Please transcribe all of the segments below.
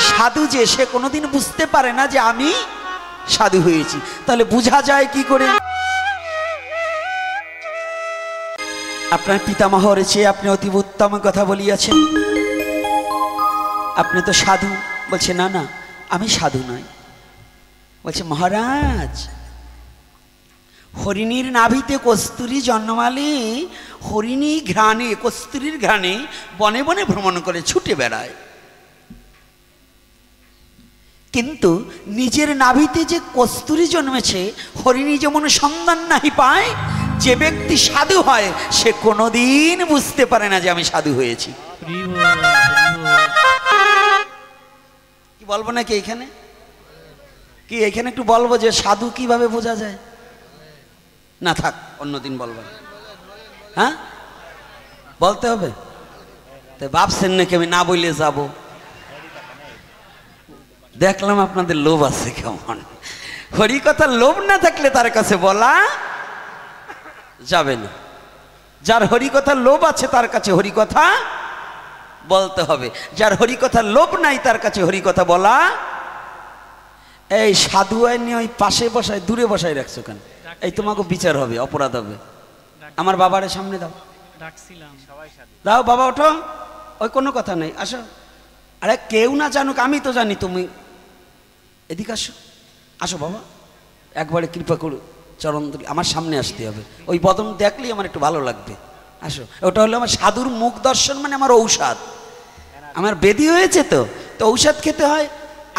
সাধু যে সে কোনোদিন বুঝতে পারে না যে আমি সাধু হয়েছি। তাহলে বোঝা যায় কি করে? আপনার পিতামহর চেয়ে আপনি অতি উত্তম কথা বলিয়াছেন, আপনি তো সাধু। বলছে না না, আমি সাধু নই। বলছে মহারাজ, হরিণীর নাভিতে কস্তুরী জন্মালে হরিণী ঘ্রাণে, কস্তুরীর ঘ্রাণে বনে বনে ভ্রমণ করে ছুটে বেড়ায়, কিন্তু নিজের নাভিতে যে কস্তুরী জন্মেছে হরিণী যেমন সন্ধান নাহি পায়, যে ব্যক্তি সাধু হয় সে কোনোদিন বুঝতে পারে না যে আমি সাধু হয়েছি। কি বলবো নাকি এইখানে? কি এইখানে একটু বলবো যে সাধু কিভাবে বোঝা যায়? না থাক, অন্যদিন বলবো। হ্যাঁ বলতে হবে? তো ভাবছেন নাকি আমি না বললে যাব? দেখলাম আপনাদের লোভ আছে কেমন। হরি কথা লোভ না থাকলে তার কাছে বলা যাবে না। যার হরি কথা লোভ আছে তার কাছে হরি কথা বলতে হবে। যার হরি কথা লোভ নাই তার কাছে হরি কথা বলা। এই সাধু আইনি ওই পাশে বসায়, দূরে বসায় রাখছো কেন? এই তোমাকে বিচার হবে, অপরাধ হবে। আমার বাবার সামনে দাও, দাও বাবা, ওঠো। ওই কোনো কথা নেই, আসো। আরে কেউ না জানুক, আমি তো জানি। তুমি এদিকে আসো, আসো বাবা, একবারে কৃপা করো, চরণ ধরি। আমার সামনে আসতে হবে, ওই বদন দেখলেই আমার একটু ভালো লাগবে। আসো। ওটা হলো আমার সাধুর মুখ দর্শন, মানে আমার ঔষধ। আমার বেদি হয়েছে তো ঔষধ খেতে হয়।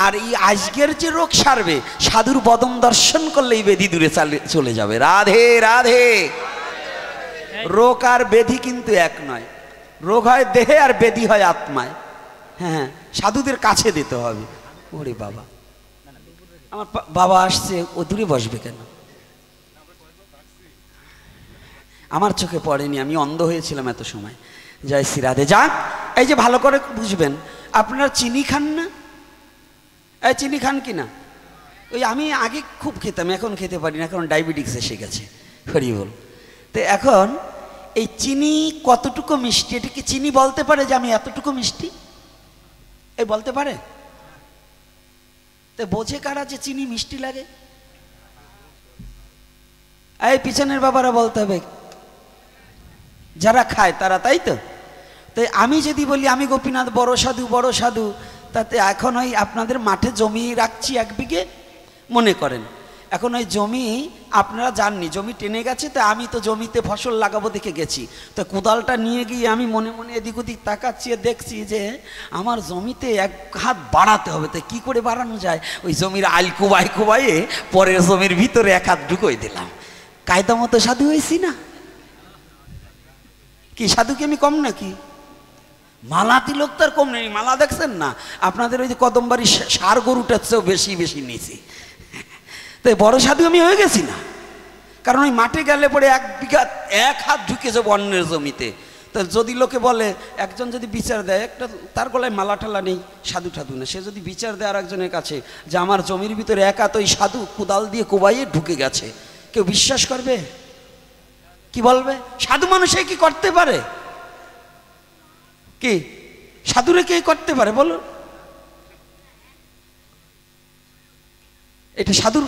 আর এই আজকের যে রোগ সারবে, সাধুর বদন দর্শন করলে এই বেদি দূরে চলে যাবে। রাধে রাধে। রোগ আর বেদি কিন্তু এক নয়। রোগ হয় দেহে আর বেদি হয় আত্মায়। হ্যাঁ, সাধুদের কাছে দিতে হবে। ওরে বাবা, আমার বাবা আসছে, ও দূরে বসবে কেন? আমার চোখে পড়েনি, আমি অন্ধ হয়েছিলাম এত সময়। জয় শ্রী রাধে। যাক, এই যে ভালো করে বুঝবেন, আপনারা চিনি খান না? এই চিনি খান কি না? ওই আমি আগে খুব খেতাম, এখন খেতে পারি না, এখন ডায়াবেটিস এসে গেছে। হরি বল। তো এখন এই চিনি কতটুকু মিষ্টি, এটা কি চিনি বলতে পারে যে আমি এতটুকু মিষ্টি? এই বলতে পারে? তো বোঝে কারা যে চিনি মিষ্টি লাগে? এই পিছনের বাবারা বলতে হবে, যারা খায় তারা, তাই তো? তাই আমি যদি বলি আমি গোপীনাথ বড় সাধু বড় সাধু, তাতে এখন ওই আপনাদের মাঠে জমি রাখছি 1 বিঘে মনে করেন। এখন ওই জমি আপনারা জাননি, জমি টেনে গেছে। তো আমি তো জমিতে ফসল লাগাবো দেখে গেছি। তো কোদালটা নিয়ে গিয়ে আমি মনে মনে এদিক ওদিক তাকাচ্ছি, দেখছি যে আমার জমিতে 1 হাত বাড়াতে হবে। তো কী করে বাড়ানো যায়? ওই জমির আইল কুবাইয়ে পরের জমির ভিতরে 1 হাত ঢুকোই দিলাম। কায়দা মতো সাধু হয়েছি না? কি সাধু কি আমি কম নাকি? মালা তিলক তার কম নেই। মালা দেখছেন না আপনাদের? ওই যে কদমবাড়ি সার গরুটার চেয়েও বেশি বেশি নিয়েছি। তাই বড় সাধু আমি হয়ে গেছি না? কারণ ওই মাঠে গেলে পরে 1 বিঘা 1 হাত ঢুকে যাবো অন্যের জমিতে। তো যদি লোকে বলে, একজন যদি বিচার দেয়, একটা তার গলায় মালা টালা নেই, সাধু ঠাধু না, সে যদি বিচার দেয় আর একজনের কাছে যে আমার জমির ভিতরে 1 হাত ওই সাধু কোদাল দিয়ে কোবাইয়ে ঢুকে গেছে, কেউ বিশ্বাস করবে? কি বলবে? সাধু মানুষে কি করতে পারে? কি সাধুরে কে করতে পারে বলো? এটা সাধুর।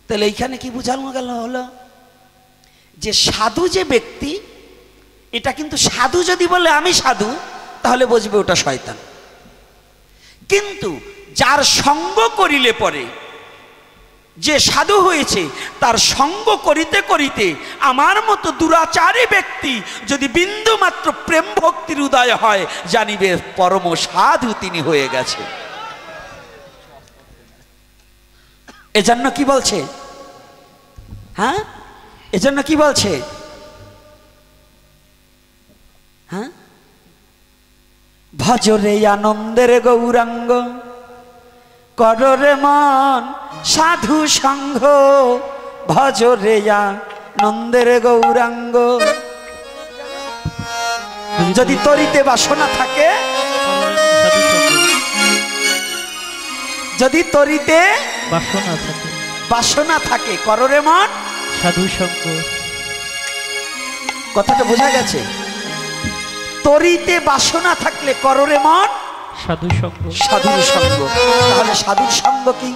তাহলে এইখানে কি বোঝানো গেল হলো যে সাধু যে ব্যক্তি, এটা কিন্তু সাধু যদি বলে আমি সাধু, তাহলে বুঝবে ওটা শয়তান। কিন্তু যার সঙ্গ করিলে পরে যে সাধু হয়েছে, তার সঙ্গ করিতে করিতে আমার মতো দুরাচারী ব্যক্তি যদি বিন্দু মাত্র প্রেম ভক্তির উদয় হয়, জানিবে পরম সাধু তিনি হয়ে গেছে। এজন্য কি বলছে? হ্যাঁ, এজন্য কি বলছে? হ্যাঁ, ভজরে আনন্দের গৌরাঙ্গ, কররে মন সাধু সঙ্গ, ভজরে আনন্দের গৌরাঙ্গ। যদি তরিতে বাসনা থাকে, যদি তরিতে বাসনা থাকে, কররে মন সাধু সঙ্গ। কথাটা বোঝা গেছে? তরিতে বাসনা থাকলে কররে মন সাধু সঙ্গ। সাধুর সঙ্গ। তাহলে সাধুর সঙ্গ কি?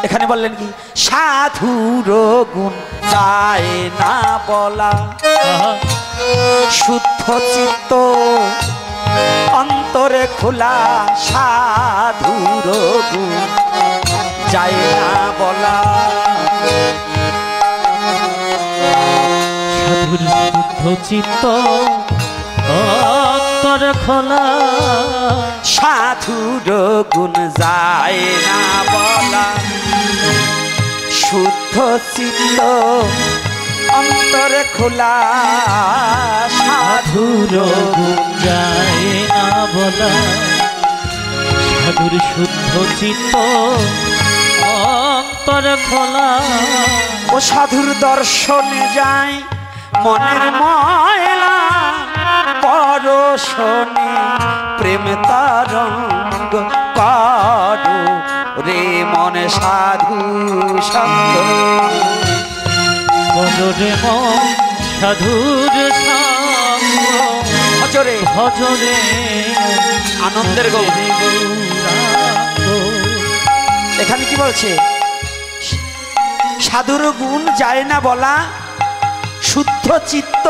এখানে বললেন কি, সাধুর গুণ যায় না বলা, শুদ্ধ চিত্ত অন্তরে খোলা, সাধুর গুণ যায় না বলা। সাধুর শুদ্ধ চিত্ত অন্তর খোলা, সাধুর গুণ যায় না বলা, শুদ্ধ চিত্ত অন্তরে খোলা, সাধুর গুণ যায় না বলা। সাধুর শুদ্ধ চিত্ত অন্তর খোলা, ও সাধুর দর্শনে যায় মনের ময়লা, পরশনে প্রেম তরঙ্গ করো রে মনে সাধু সঙ্গ। করো রে মন সাধুর সঙ্গ, হজরে ভজরে আনন্দের গৌরাঙ্গ। এখানে কি বলছে? সাধুর গুণ যায় না বলা, শুদ্ধ চিত্ত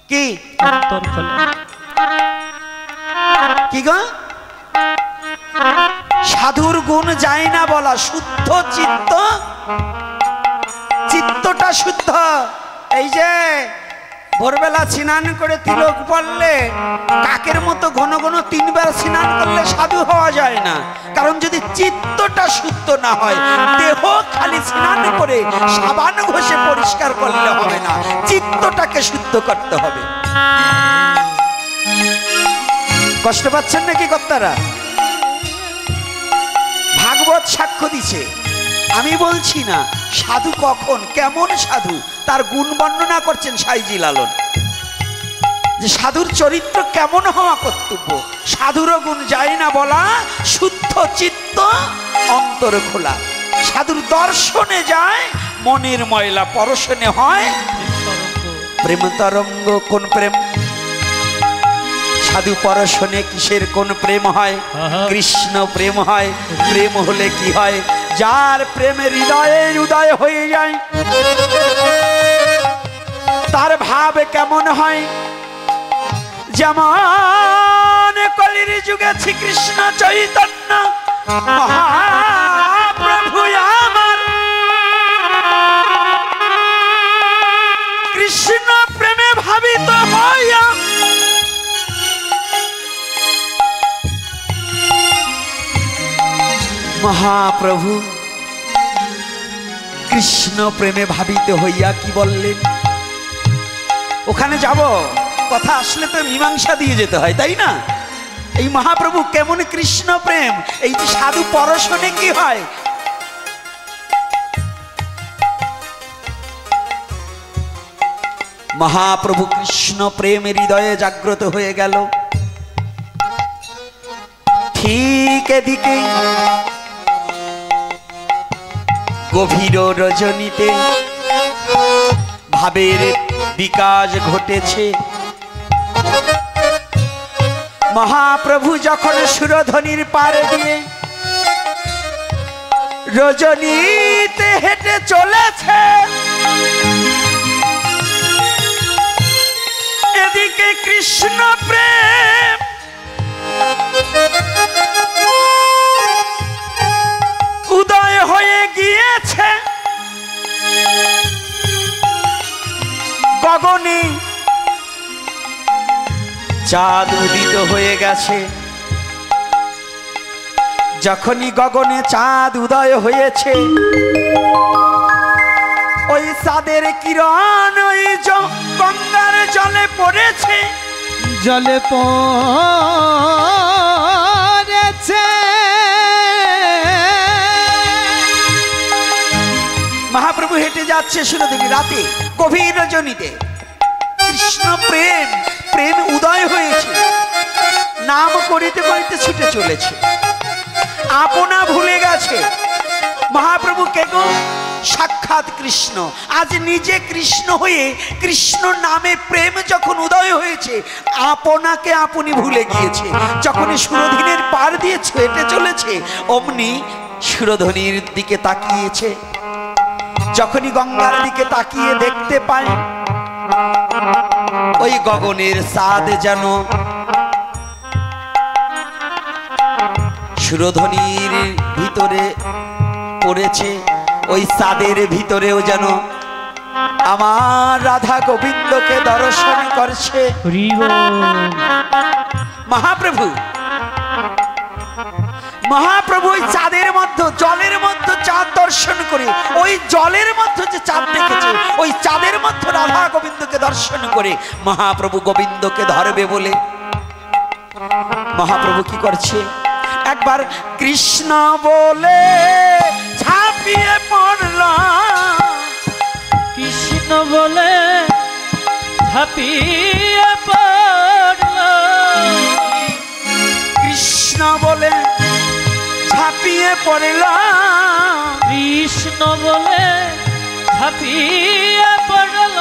কি অন্তর খোলা। কি গো? সাধুর গুণ যায় না বলা, শুদ্ধ চিত্ত, চিত্তটা শুদ্ধ। এই যে ভোরবেলা স্নান করে তিলক পড়লে কাকের মতো ঘন ঘন 3 বার স্নান করলে সাধু হওয়া যায় না। কারণ যদি চিত্তটা শুদ্ধ না হয়, দেহ খালি স্নান করে সাবান ঘষে পরিষ্কার করলে হবে না, চিত্তটাকে শুদ্ধ করতে হবে। কষ্ট পাচ্ছেন নাকি কর্তারা? ভাগবত সাক্ষ্য দিছে, আমি বলছি না। সাধু কখন, কেমন সাধু, তার গুণ বর্ণনা করছেন সাইজি লালন, যে সাধুর চরিত্র কেমন হওয়া কর্তব্য। সাধুর গুণ যায় না বলা, শুদ্ধ চিত্ত অন্তর খোলা। সাধুর দর্শনে যায় মনের ময়লা, পরশনে হয় প্রেম তরঙ্গ। কোন প্রেম? সাধু পরশনে কিসের কোন প্রেম হয়? কৃষ্ণ প্রেম হয়। প্রেম হলে কি হয়? যার প্রেমে হৃদয়ে উদয় হয়ে যায়, তার ভাব কেমন হয়? যেমন কলির যুগে শ্রীকৃষ্ণ চৈতন্য মহাপ্রভু আমার কৃষ্ণ প্রেমে ভাবিত হইয়া মহাপ্রভু কৃষ্ণ প্রেমে ভাবিত হইয়া কি বললেন? ওখানে যাব, কথা আসলে তো মীমাংসা দিয়ে যেতে হয়, তাই না? এই মহাপ্রভু কেমন কৃষ্ণ প্রেম, এই যে সাধু পরশনে কি হয়? মহাপ্রভু কৃষ্ণ প্রেম হৃদয়ে জাগ্রত হয়ে গেল। ঠিক এদিকে গভীর রজনীতে ভাবের বিকাশ ঘটেছে। মহাপ্রভু যখন সুরধ্বনির পারে দিয়ে রজনীতে হেঁটে চলেছে, এদিকে কৃষ্ণ প্রেম উদয় হয়ে গিয়েছে। গগনে চাঁদ উদিত হয়ে গেছে। যখনই গগনে চাঁদ উদয় হয়েছে, ওই চাঁদের কিরণ ওই গঙ্গার জলে পড়েছে, জলে পড়েছে। মহাপ্রভু হেঁটে যাচ্ছে সুরদেবী রাতে, গভীর রজনীতে। কৃষ্ণ প্রেম, প্রেম উদয় হয়েছে, নাম করিতে করিতে ছুটে চলেছে, আপনা ভুলে গেছে। মহাপ্রভু কে গো? সাক্ষাৎ কৃষ্ণ। আজ নিজে কৃষ্ণ হয়ে কৃষ্ণ নামে প্রেম যখন উদয় হয়েছে, আপনাকে আপনি ভুলে গিয়েছে। যখনই সুরধীনের পার দিয়ে হেঁটে চলেছে, অমনি সুরধনীর দিকে তাকিয়েছে। যখনই গঙ্গার দিকে তাকিয়ে দেখতে পায়, ওই গগনের চাঁদ যেন সুরধনীর ভিতরে পড়েছে, ওই চাঁদের ভিতরেও যেন আমার রাধা গোবিন্দকে দর্শন করছে। মহাপ্রভু মহাপ্রভু ওই চাঁদের মধ্যে, জলের মধ্যে চাঁদ দর্শন করে, ওই জলের মধ্যে যে চাঁদ দেখেছে, ওই চাঁদের মধ্যে রাধা গোবিন্দকে দর্শন করে মহাপ্রভু গোবিন্দকে ধরবে বলে মহাপ্রভু কি করছে, একবার কৃষ্ণ বলে ঝাঁপিয়ে পড়ল, কৃষ্ণ বলে ঝাঁপিয়ে পড়ল, কৃষ্ণ বলে ঝাঁপিয়ে পড়ল, কৃষ্ণ বলে ঝাঁপিয়ে পড়ল।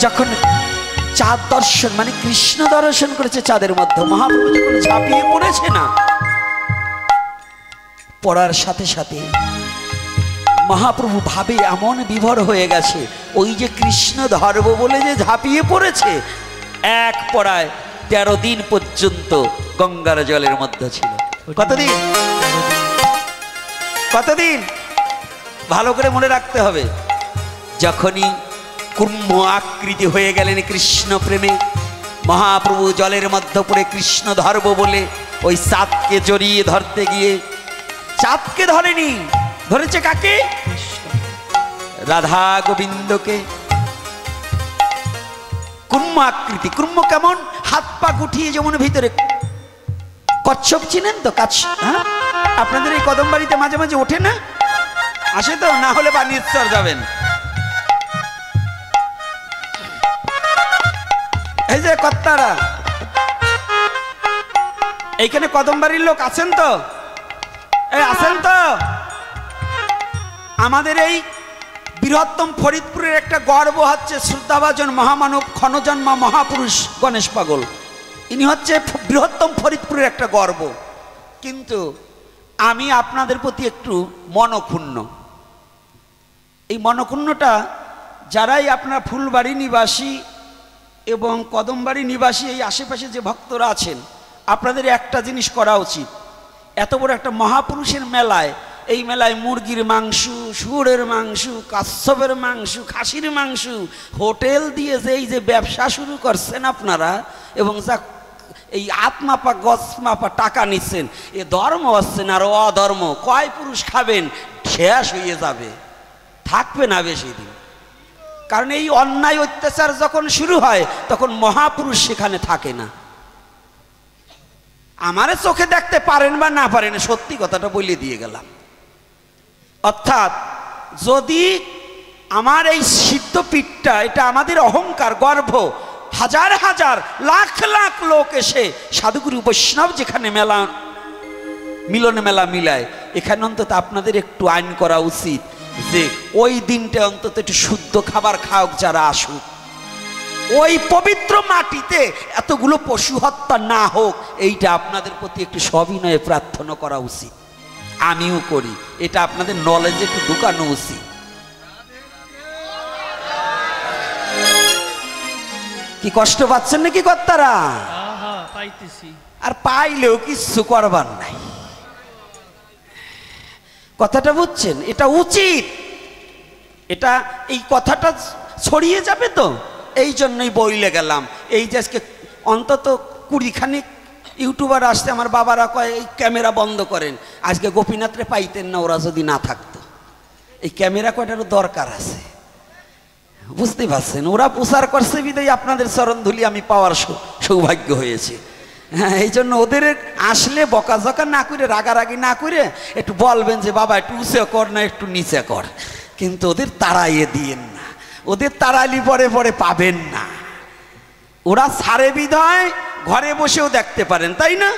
যখন চাঁদ দর্শন মানে কৃষ্ণ দর্শন করেছে চাঁদের মধ্যে, মহাপ্রভু যখন ঝাঁপিয়ে পড়েছে না, পড়ার সাথে সাথে মহাপ্রভু ভাবে এমন বিভোর হয়ে গেছে, ওই যে কৃষ্ণ ধর্ম বলে যে ঝাঁপিয়ে পড়েছে, এক পড়ায় 13 দিন পর্যন্ত গঙ্গার জলের মধ্যে ছিল। কতদিন? কতদিন? ভালো করে মনে রাখতে হবে। যখনই কুর্ম আকৃতি হয়ে গেলেন কৃষ্ণ প্রেমে, মহাপ্রভু জলের মধ্যে পড়ে কৃষ্ণ ধরব বলে ওই চাঁদকে জড়িয়ে ধরতে গিয়ে, চাঁদকে ধরেনি, ধরেছে কাকে? রাধা গোবিন্দকে। কুর্ম আকৃতি, কুর্ম কেমন? হাত পা গুটিয়ে যেমন ভিতরে কচ্ছপ চিনেন তো? হ্যাঁ, আপনাদের এই কদমবাড়িতে মাঝে মাঝে ওঠে না? আসে তো? না হলে বাণীশ্বর যাবেন। এই যে কর্তারা, এইখানে কদমবাড়ির লোক আছেন তো? এই আছেন তো? আমাদের এই বৃহত্তম ফরিদপুরের একটা গর্ব হচ্ছে শ্রদ্ধাভাজন মহামানব ক্ষণজন্মা মহাপুরুষ গণেশ পাগল। ইনি হচ্ছে বৃহত্তম ফরিদপুরের একটা গর্ব। কিন্তু আমি আপনাদের প্রতি একটু মনক্ষুণ্ণ। এই মনক্ষুণ্ণটা যারাই আপনার ফুলবাড়ি নিবাসী এবং কদমবাড়ি নিবাসী এই আশেপাশে যে ভক্তরা আছেন, আপনাদের একটা জিনিস করা উচিত। এত বড় একটা মহাপুরুষের মেলায়, এই মেলায় মুরগির মাংস, শুয়োরের মাংস, কাচ্ছপের মাংস, খাসির মাংস, হোটেল দিয়ে যে এই যে ব্যবসা শুরু করছেন আপনারা, এবং যা এই আত্মাপা গছমাপা টাকা নিচ্ছেন, এ ধর্ম হচ্ছে না আর অধর্ম। কয় পুরুষ খাবেন? শেষ হয়ে যাবে, থাকবে না বেশি দিন। কারণ এই অন্যায় অত্যাচার যখন শুরু হয়, তখন মহাপুরুষ সেখানে থাকে না। আমারে চোখে দেখতে পারেন বা না পারেন, সত্যি কথাটা বলে দিয়ে গেলাম। অর্থাৎ যদি আমার এই সিদ্ধ পীঠটা, এটা আমাদের অহংকার, গর্ব, হাজার হাজার লাখ লাখ লোক এসে সাধুগুরু বৈষ্ণব যেখানে মেলা, মিলন মেলা মিলায়, এখানে অন্তত আপনাদের একটু আইন করা উচিত যে ওই দিনটা অন্তত একটু শুদ্ধ খাবার খাওক, যারা আসুক। ওই পবিত্র মাটিতে এতগুলো পশু হত্যা না হোক, এইটা আপনাদের প্রতি একটু সবিনয়ে প্রার্থনা করা উচিত। আমিও করি, এটা আপনাদের নলেজে একটু ঢুকানো উচিত। কি কষ্ট পাচ্ছেন নাকি কর্তারা? পাইতেছি। আর পাইলেও কিছু করবার নাই। কথাটা বুঝছেন? এটা উচিত, এটা এই কথাটা ছড়িয়ে যাবে তো, এই জন্যই বইলে গেলাম। এই যে আজকে অন্তত 20 খানিক ইউটিউবার আসতে আমার বাবারা কয় এই ক্যামেরা বন্ধ করেন। আজকে গোপীনাথরে পাইতেন না ওরা যদি না থাকতো। এই ক্যামেরা কয়টারও দরকার আছে, বুঝতে পারছেন? ওরা প্রচার করছে বিদায় আপনাদের চরণধুলি আমি পাওয়ার সৌভাগ্য হয়েছে। হ্যাঁ, এই জন্য ওদের আসলে বকাঝকা না করে, রাগারাগি না করে একটু বলবেন যে বাবা একটু উঁচে কর না, একটু নিচে কর। কিন্তু ওদের তাড়াইয়ে দিয়েন না, ওদের তাড়ালি পরে পরে পাবেন না। ওরা ছাড়ে বিধায় ঘরে বসেও দেখতে পারেন, তাই না?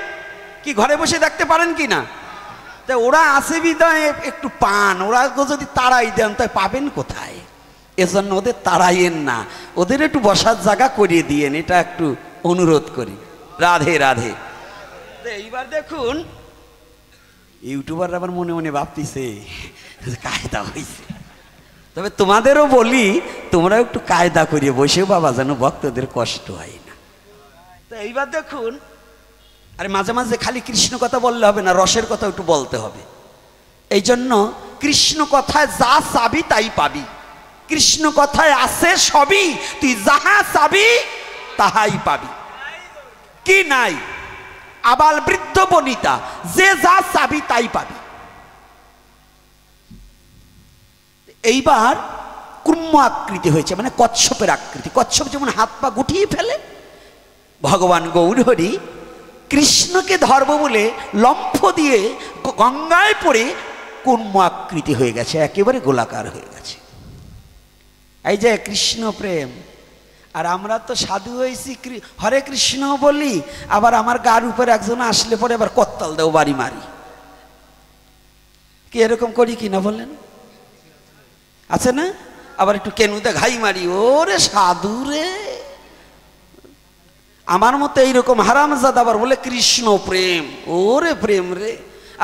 কি ঘরে বসে দেখতে পারেন কি না? তাই ওরা আসে বিদায় একটু পান, ওরা যদি তাড়াই দেন তাই পাবেন কোথায়? এজন্য ওদের তাড়াইয়েন না, ওদের একটু বসার জায়গা করিয়ে দিয়েন, এটা একটু অনুরোধ করি। রাধে রাধে। এইবার দেখুন ইউটিউবার আবার মনে মনে ভাবতিছে কায়দা হয়েছে, তবে তোমাদেরও বলি তোমরা একটু কায়দা করিয়ে বসেও বাবা, যেন ভক্তদের কষ্ট হয় না। তো এইবার দেখুন, আরে মাঝে মাঝে খালি কৃষ্ণ কথা বললে হবে না, রসের কথা একটু বলতে হবে। এই জন্য কৃষ্ণ কথায় যা চাবি তাই পাবি, কৃষ্ণ কথায় আছে সবই, তুই যাহা চাবি তাহাই পাবি। কি নাই? আবাল বৃদ্ধ বনিতা যে যা চাবি তাই পাবি। এইবার কুর্ম আকৃতি হয়েছে, মানে কচ্ছপের আকৃতি। কচ্ছপ যেমন হাত পা গুটিয়ে ফেলে, ভগবান গৌরহরি কৃষ্ণকে ধর্ম বলে লম্ফ দিয়ে গঙ্গায় পড়ে কুর্ম আকৃতি হয়ে গেছে, একেবারে গোলাকার হয়ে গেছে। এই যে কৃষ্ণ প্রেম। আর আমরা তো সাধু হয়েছি, হরে কৃষ্ণ বলি, আবার আমার গার উপরে একজন আসলে পরে আবার কত্তাল দেও বাড়ি মারি। কি এরকম করি কিনা বলেন? আছে না? আবার একটু কেনুতে ঘাই মারি, ওরে সাধু রে। আমার মতো এইরকম হারামজাদা আবার বলে কৃষ্ণ প্রেম, ওরে প্রেম রে।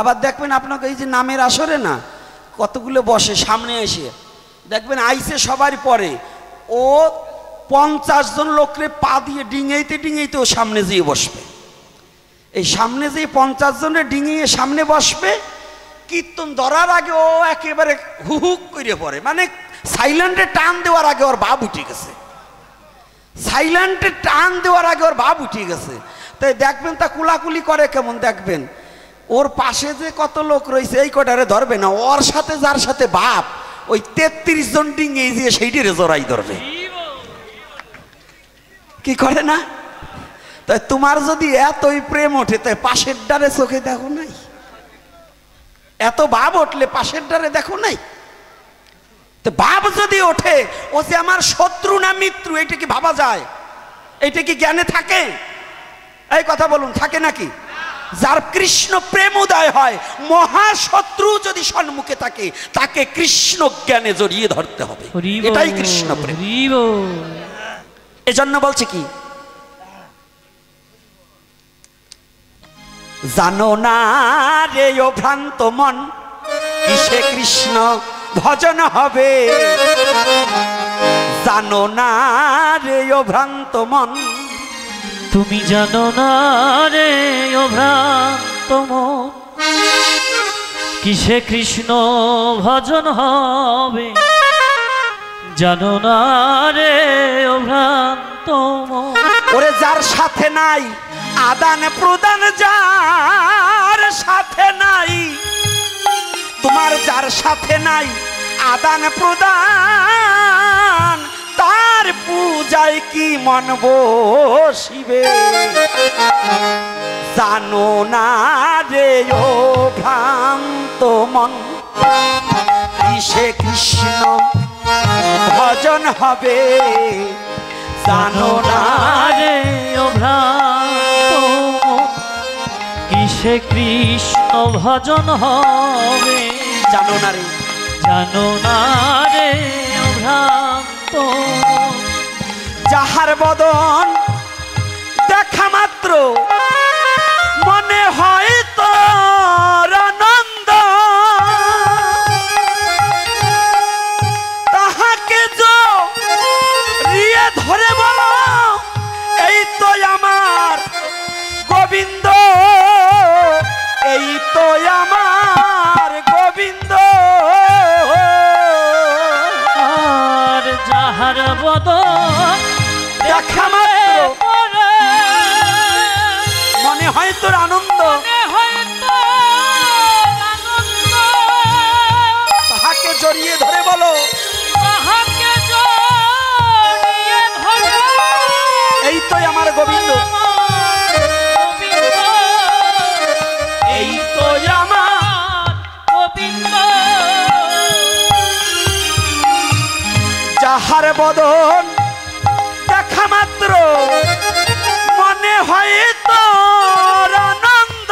আবার দেখবেন আপনাকে এই যে নামের আসরে না কতগুলো বসে, সামনে এসে দেখবেন আইসে সবার পরে ও 50 জন লোকরে পা দিয়ে ডিঙাইতে ডিঙাইতে ও সামনে যেয়ে বসবে। এই সামনে যেয়ে 50 জনের ডিঙিয়ে সামনে বসবে, কীর্তন ধরার আগে ও একেবারে হুহুক করে পড়ে, মানে সাইলেন্টে টান দেওয়ার আগে ওর ভাব উঠে গেছে, সাইলেন্টে টান দেওয়ার আগে ওর ভাব উঠে গেছে। তাই দেখবেন তা কুলাকুলি করে কেমন, দেখবেন ওর পাশে যে কত লোক রয়েছে এই কটারে ধরবে না, ওর সাথে যার সাথে বাপ ওই 33 জন ডিঙে দিয়ে সেইটিরে জোড়াই ধরবে। কি করে না? তাই তোমার যদি এতই প্রেম ওঠে তাই পাশের ডারে চোখে দেখো নাই? এত ভাব উঠলে পাশের ডারে দেখো নাই? তো ভাব যদি ওঠে ও যে আমার শত্রু না মিত্র, এটা কি ভাবা যায়? এটা কি জ্ঞানে থাকে? এই কথা বলুন, থাকে নাকি? যার কৃষ্ণ প্রেম উদয় হয়, মহাশত্রু যদি সম্মুখে থাকে তাকে কৃষ্ণ জ্ঞানে জড়িয়ে ধরতে হবে, এটাই কৃষ্ণ প্রেম। এজন্য বলছে কি, জানো না রে ও ভ্রান্ত মন, কিসে কৃষ্ণ ভজন হবে। জানো না রে ও ভ্রান্ত মন, তুমি জানো না রে ও ভ্রান্ত মন, কিসে কৃষ্ণ ভজন হবে। জানো না রে ও ভ্রান্ত মন। ওরে যার সাথে নাই আদান প্রদান, যার সাথে নাই, তোমার যার সাথে নাই আদান প্রদান, তার পূজায় কি মন বসিবে। জানো না রে ও ভ্রান্ত মন, কিসে কৃষ্ণ ভজন হবে। জানো না রে ও ভ্রান্ত মন, কিসে কৃষ্ণ ভজন হবে। জানো না রে, জানো না রে ও ভ্রান্ত মন। যাহার বদন দেখা মাত্র মনে হয় তোর আনন্দ, তাহাকে জড়িয়ে ধরে বলো এই তো আমার গোবিন্দ, এই তো আমার গোবিন্দ। আর যাহার বদন দেখা মাত্র মনে হয় তোর আনন্দ, তাহাকে জড়িয়ে ধরে বলো এই তো আমার গোবিন্দ, এই তো আমার গোবিন্দ। যাহার বদন দেখা মাত্র মনে হয় তোর আনন্দ,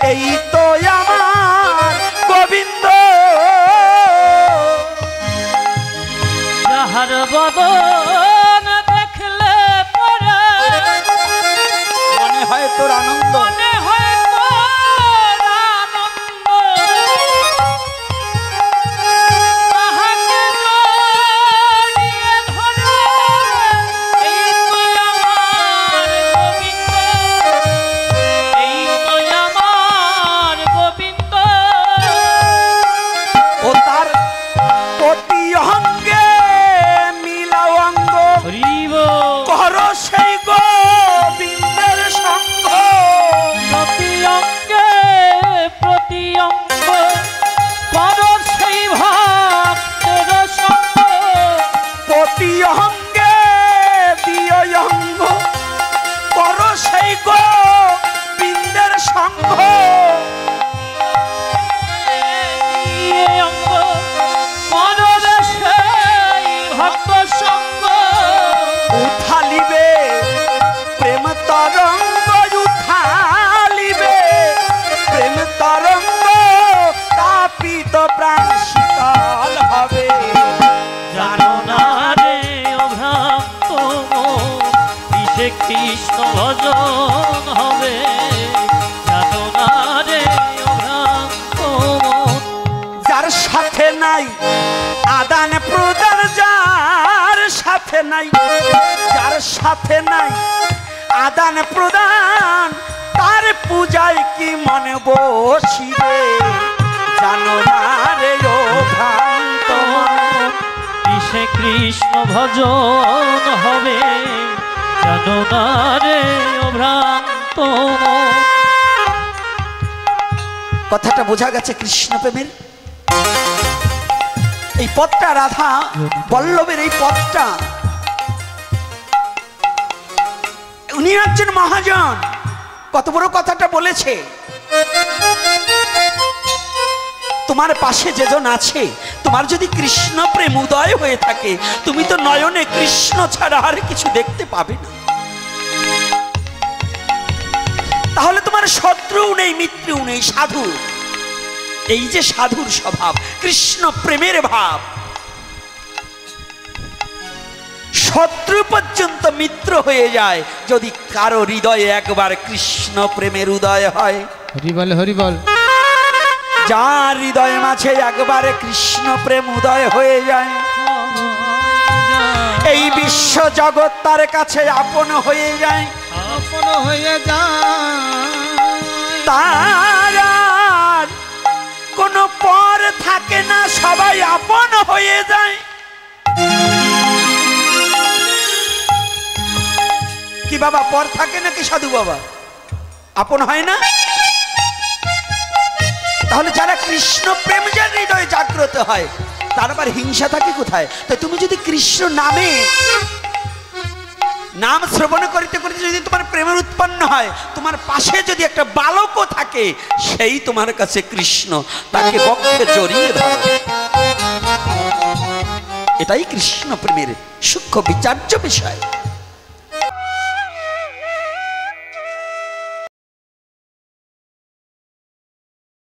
এই তো আমার গোবিন্দ। যাহার বদন দেখলে পরে মনে হয় তোর আনন্দ, মনে হয় তোর আনন্দ। তাহাকে জড়িয়ে ধরে এই তো আমার গোবিন্দ, এই তো আমার গোবিন্দ। ও তার প্রতি অঙ্গে মিলাও অঙ্গ হরিব কর সেই গোবিন্দের সঙ্গ। প্রতি অঙ্গে প্রতি অঙ্গ কর সেই ভক্তের সঙ্গ। প্রতি অঙ্গে দিয় অঙ্গ কর সেই গোবিন্দের সঙ্গ। এই অঙ্গ কর সেই ভক্ত সঙ্গ। উঠালিবে প্রেম তরঙ্গ, উঠালিবে প্রেম তরঙ্গ, তাপিত প্রাণ শীতল হবে। জানো না রে অভ্রান্ত কিসে কৃষ্ণ ভজন হবে। জানো না রে অভ্রান্ত যার সাথে নাই আদান প্রদান, যার সাথে নাই, যার সাথে নাই আদান প্রদান, তার পূজায় কি মনে বসিবে। জানো না রে ও ভ্রান্ত মন। কিসে কৃষ্ণ ভজন হবে। জানো না রে অভ্রান্ত কথাটা বোঝা গেছে কৃষ্ণ প্রেমের এই পথটা, রাধা বল্লভের এই পথটা। উনি একজন মহাজন, কত বড় কথাটা বলেছে। তোমার পাশে যেজন আছে, তোমার যদি কৃষ্ণ প্রেম উদয় হয়ে থাকে, তুমি তো নয়নে কৃষ্ণ ছাড়া আর কিছু দেখতে পাবে না। তাহলে তোমার শত্রুও নেই, মিত্রও নেই, সাধু। এই যে সাধুর স্বভাব, কৃষ্ণ প্রেমের ভাব, শত্রু পর্যন্ত মিত্র হয়ে যায় যদি কারো হৃদয়ে একবার কৃষ্ণ প্রেমের উদয় হয়। হরি বল হরি বল। যার হৃদয়ে মাঝে একবারে কৃষ্ণ প্রেম উদয় হয়ে যায়, এই বিশ্ব জগৎ তার কাছে আপন হয়ে যায়। আপন হয়ে যায়, তার আর কোনো পর থাকে না, সবাই আপন হয়ে যায়। কি বাবা, পর থাকে নাকি সাধু বাবা? আপন হয় না? তাহলে যারা কৃষ্ণ প্রেম যার হৃদয়ে জাগ্রত হয়, তার আবার হিংসা থাকে কোথায়? তো তুমি যদি কৃষ্ণ নামে নাম শ্রবণ করিতে করিতে যদি তোমার প্রেমের উৎপন্ন হয়, তোমার পাশে যদি একটা বালকও থাকে, সেই তোমার কাছে কৃষ্ণ, তাকে বক্ষে জড়িয়ে ধরো। এটাই কৃষ্ণ প্রেমের সূক্ষ্ম বিচার্য বিষয়।